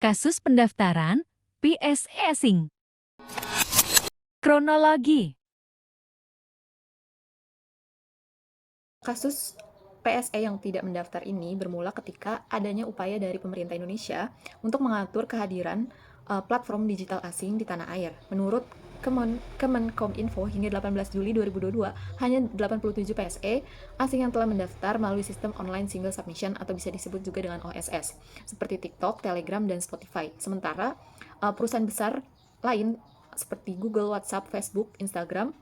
Kasus pendaftaran PSE asing. Kronologi. Kasus PSE yang tidak mendaftar ini bermula ketika adanya upaya dari pemerintah Indonesia untuk mengatur kehadiran platform digital asing di tanah air. Menurut Kemenkominfo hingga 18 Juli 2022, hanya 87 PSE asing yang telah mendaftar melalui sistem online single submission atau bisa disebut juga dengan OSS, seperti TikTok, Telegram, dan Spotify. Sementara perusahaan besar lain seperti Google, WhatsApp, Facebook, Instagram,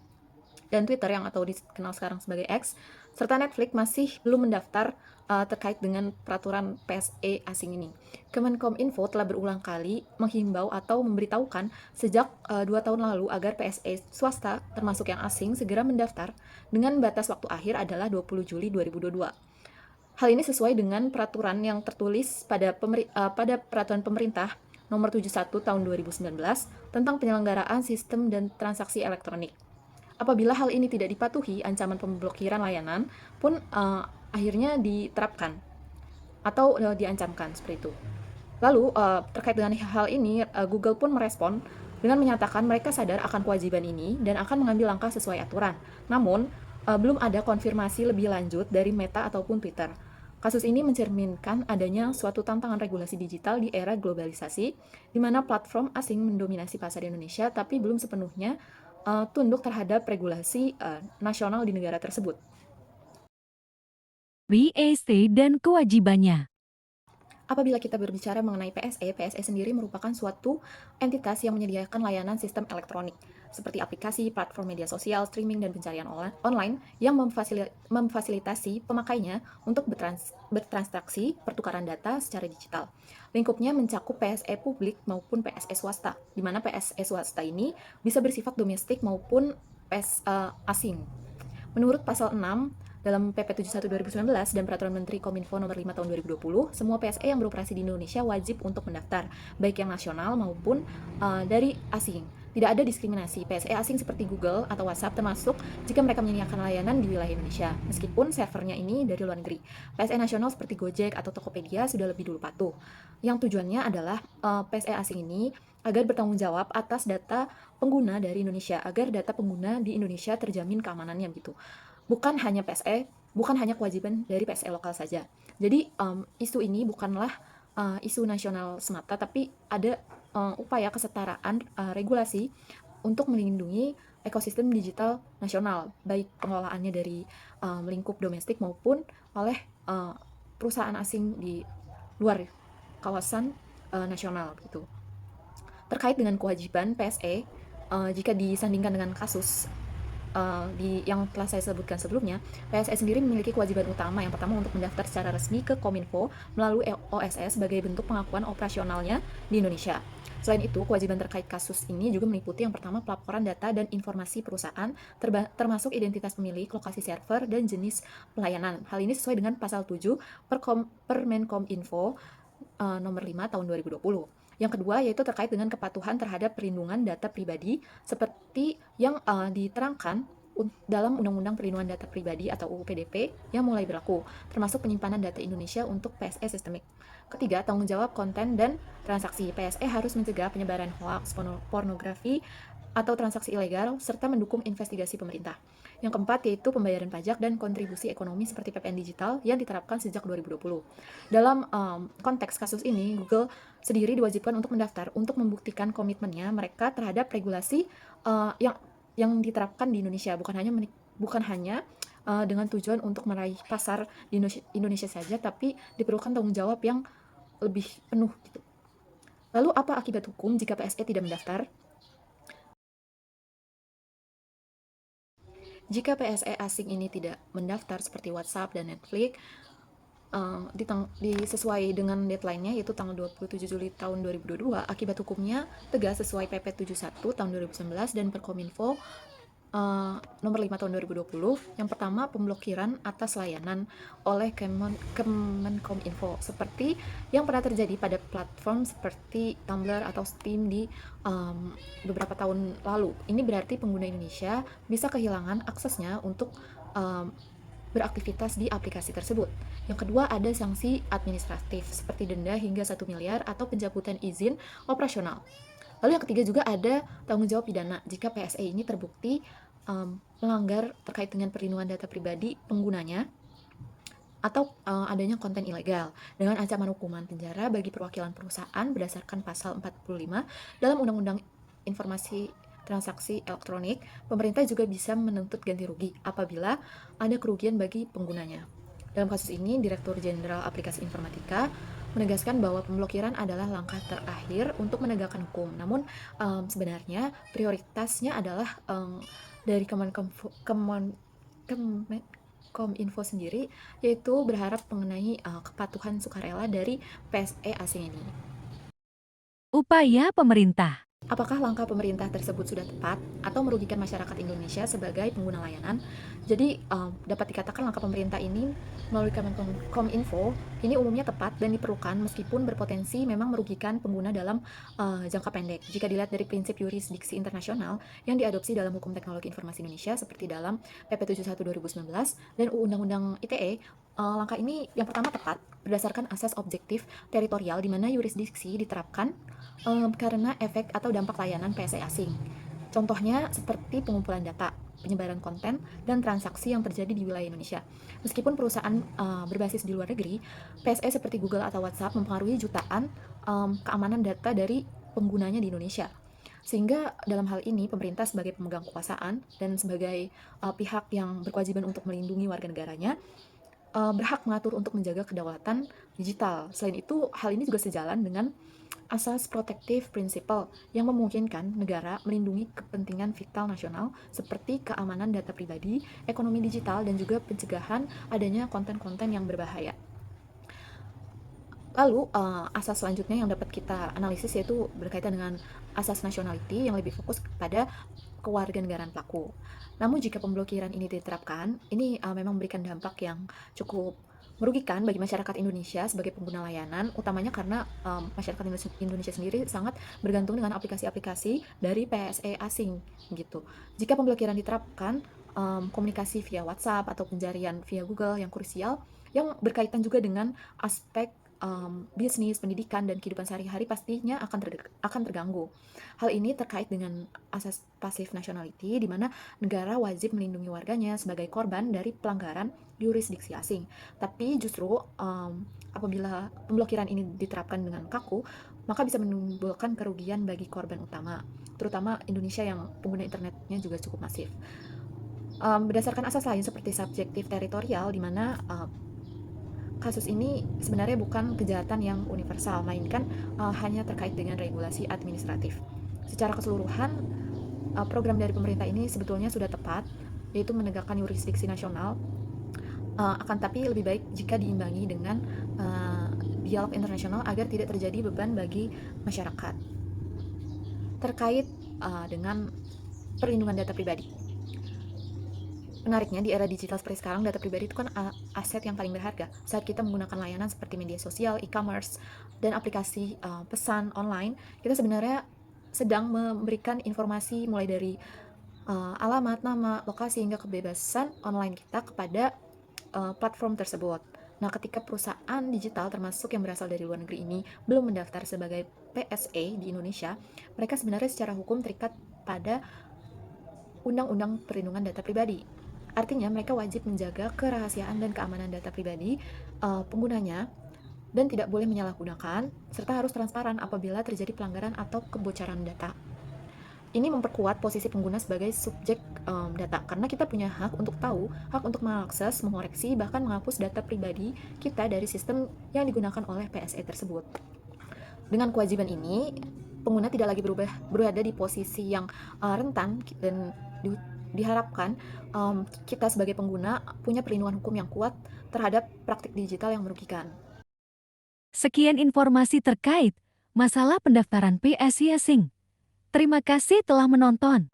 dan Twitter yang atau dikenal sekarang sebagai X, serta Netflix masih belum mendaftar terkait dengan peraturan PSE asing ini. Kemenkominfo telah berulang kali menghimbau atau memberitahukan sejak 2 tahun lalu agar PSE swasta termasuk yang asing segera mendaftar dengan batas waktu akhir adalah 20 Juli 2022. Hal ini sesuai dengan peraturan yang tertulis pada peraturan pemerintah nomor 71 tahun 2019 tentang penyelenggaraan sistem dan transaksi elektronik. Apabila hal ini tidak dipatuhi, ancaman pemblokiran layanan pun akhirnya diterapkan atau diancamkan seperti itu. Lalu terkait dengan hal ini, Google pun merespon dengan menyatakan mereka sadar akan kewajiban ini dan akan mengambil langkah sesuai aturan. Namun, belum ada konfirmasi lebih lanjut dari Meta ataupun Twitter. Kasus ini mencerminkan adanya suatu tantangan regulasi digital di era globalisasi, di mana platform asing mendominasi pasar Indonesia, tapi belum sepenuhnya tunduk terhadap regulasi nasional di negara tersebut. PSE dan kewajibannya. Apabila kita berbicara mengenai PSE sendiri merupakan suatu entitas yang menyediakan layanan sistem elektronik, seperti aplikasi, platform media sosial, streaming, dan pencarian online yang memfasilitasi pemakainya untuk bertransaksi pertukaran data secara digital. Lingkupnya mencakup PSE publik maupun PSE swasta, di mana PSE swasta ini bisa bersifat domestik maupun asing. Menurut pasal 6 dalam PP 71 2019 dan Peraturan Menteri Kominfo nomor 5 tahun 2020, semua PSE yang beroperasi di Indonesia wajib untuk mendaftar, baik yang nasional maupun dari asing. Tidak ada diskriminasi. PSE asing seperti Google atau WhatsApp termasuk jika mereka menyediakan layanan di wilayah Indonesia, meskipun servernya ini dari luar negeri. PSE nasional seperti Gojek atau Tokopedia sudah lebih dulu patuh. Yang tujuannya adalah PSE asing ini agar bertanggung jawab atas data pengguna dari Indonesia, agar data pengguna di Indonesia terjamin keamanannya gitu. Bukan hanya PSE, bukan hanya kewajiban dari PSE lokal saja. Jadi isu ini bukanlah isu nasional semata, tapi ada upaya kesetaraan regulasi untuk melindungi ekosistem digital nasional, baik pengelolaannya dari lingkup domestik maupun oleh perusahaan asing di luar kawasan nasional gitu. Terkait dengan kewajiban PSE, jika disandingkan dengan kasus yang telah saya sebutkan sebelumnya, PSE sendiri memiliki kewajiban utama. Yang pertama, untuk mendaftar secara resmi ke Kominfo melalui OSS sebagai bentuk pengakuan operasionalnya di Indonesia. Selain itu, kewajiban terkait kasus ini juga meliputi yang pertama, pelaporan data dan informasi perusahaan, termasuk identitas pemilik, lokasi server, dan jenis pelayanan. Hal ini sesuai dengan pasal 7 Permenkominfo nomor 5 tahun 2020. Yang kedua yaitu terkait dengan kepatuhan terhadap perlindungan data pribadi seperti yang diterangkan dalam Undang-Undang Perlindungan Data Pribadi atau UU PDP yang mulai berlaku, termasuk penyimpanan data Indonesia untuk PSE sistemik. Ketiga, tanggung jawab konten dan transaksi. PSE harus mencegah penyebaran hoaks, pornografi, atau transaksi ilegal, serta mendukung investigasi pemerintah. Yang keempat yaitu pembayaran pajak dan kontribusi ekonomi seperti PPN digital yang diterapkan sejak 2020. Dalam konteks kasus ini, Google sendiri diwajibkan untuk mendaftar untuk membuktikan komitmennya mereka terhadap regulasi yang diterapkan di Indonesia, bukan hanya dengan tujuan untuk meraih pasar di Indonesia saja, tapi diperlukan tanggung jawab yang lebih penuh gitu. Lalu apa akibat hukum jika PSE tidak mendaftar? Jika PSE asing ini tidak mendaftar seperti WhatsApp dan Netflix, sesuai dengan deadline-nya yaitu tanggal 27 Juli tahun 2022, akibat hukumnya tegas sesuai PP 71 tahun 2019 dan Perkominfo nomor 5 tahun 2020. Yang pertama, pemblokiran atas layanan oleh Kemenkominfo seperti yang pernah terjadi pada platform seperti Tumblr atau Steam di beberapa tahun lalu. Ini berarti pengguna Indonesia bisa kehilangan aksesnya untuk beraktivitas di aplikasi tersebut. Yang kedua, ada sanksi administratif seperti denda hingga 1 miliar atau pencabutan izin operasional. Lalu yang ketiga juga ada tanggung jawab pidana jika PSE ini terbukti melanggar terkait dengan perlindungan data pribadi penggunanya atau adanya konten ilegal dengan ancaman hukuman penjara bagi perwakilan perusahaan berdasarkan pasal 45 dalam Undang-Undang Informasi Transaksi Elektronik. Pemerintah juga bisa menuntut ganti rugi apabila ada kerugian bagi penggunanya. Dalam kasus ini, Direktur Jenderal Aplikasi Informatika menegaskan bahwa pemblokiran adalah langkah terakhir untuk menegakkan hukum. Namun sebenarnya prioritasnya adalah dari Kominfo sendiri, yaitu berharap mengenai kepatuhan sukarela dari PSE asing ini. Upaya pemerintah. Apakah langkah pemerintah tersebut sudah tepat atau merugikan masyarakat Indonesia sebagai pengguna layanan? Jadi dapat dikatakan langkah pemerintah ini melalui Kominfo ini umumnya tepat dan diperlukan meskipun berpotensi memang merugikan pengguna dalam jangka pendek. Jika dilihat dari prinsip yurisdiksi internasional yang diadopsi dalam Hukum Teknologi Informasi Indonesia seperti dalam PP 71 2019 dan Undang-Undang ITE, langkah ini yang pertama tepat berdasarkan asas objektif teritorial di mana yurisdiksi diterapkan karena efek atau dampak layanan PSE asing. Contohnya seperti pengumpulan data, penyebaran konten, dan transaksi yang terjadi di wilayah Indonesia. Meskipun perusahaan berbasis di luar negeri, PSE seperti Google atau WhatsApp mempengaruhi jutaan keamanan data dari penggunanya di Indonesia. Sehingga dalam hal ini pemerintah sebagai pemegang kekuasaan dan sebagai pihak yang berkewajiban untuk melindungi warga negaranya berhak mengatur untuk menjaga kedaulatan digital. Selain itu, hal ini juga sejalan dengan asas protective principle yang memungkinkan negara melindungi kepentingan vital nasional seperti keamanan data pribadi, ekonomi digital, dan juga pencegahan adanya konten-konten yang berbahaya. Lalu, asas selanjutnya yang dapat kita analisis yaitu berkaitan dengan asas nationality yang lebih fokus kepada kewarganegaraan pelaku. Namun jika pemblokiran ini diterapkan, ini memang memberikan dampak yang cukup merugikan bagi masyarakat Indonesia sebagai pengguna layanan, utamanya karena masyarakat Indonesia sendiri sangat bergantung dengan aplikasi-aplikasi dari PSE asing gitu. Jika pemblokiran diterapkan, komunikasi via WhatsApp atau pencarian via Google yang krusial, yang berkaitan juga dengan aspek bisnis, pendidikan, dan kehidupan sehari-hari pastinya akan terganggu. Hal ini terkait dengan asas passive nationality, di mana negara wajib melindungi warganya sebagai korban dari pelanggaran yurisdiksi asing. Tapi justru apabila pemblokiran ini diterapkan dengan kaku, maka bisa menimbulkan kerugian bagi korban utama, terutama Indonesia yang pengguna internetnya juga cukup masif. Berdasarkan asas lain seperti subjektif teritorial, di mana kasus ini sebenarnya bukan kejahatan yang universal, melainkan hanya terkait dengan regulasi administratif. Secara keseluruhan, program dari pemerintah ini sebetulnya sudah tepat, yaitu menegakkan yurisdiksi nasional, akan tapi lebih baik jika diimbangi dengan dialog internasional agar tidak terjadi beban bagi masyarakat. Terkait dengan perlindungan data pribadi. Menariknya, di era digital seperti sekarang, data pribadi itu kan aset yang paling berharga. Saat kita menggunakan layanan seperti media sosial, e-commerce, dan aplikasi pesan online, kita sebenarnya sedang memberikan informasi mulai dari alamat, nama, lokasi, hingga kebebasan online kita kepada platform tersebut. Nah, ketika perusahaan digital termasuk yang berasal dari luar negeri ini belum mendaftar sebagai PSE di Indonesia, mereka sebenarnya secara hukum terikat pada Undang-Undang Perlindungan Data Pribadi. Artinya mereka wajib menjaga kerahasiaan dan keamanan data pribadi penggunanya dan tidak boleh menyalahgunakan, serta harus transparan apabila terjadi pelanggaran atau kebocoran data. Ini memperkuat posisi pengguna sebagai subjek data, karena kita punya hak untuk tahu, hak untuk mengakses, mengoreksi, bahkan menghapus data pribadi kita dari sistem yang digunakan oleh PSE tersebut. Dengan kewajiban ini, pengguna tidak lagi berada di posisi yang rentan dan diharapkan kita sebagai pengguna punya perlindungan hukum yang kuat terhadap praktik digital yang merugikan. Sekian informasi terkait masalah pendaftaran PSE asing. Terima kasih telah menonton.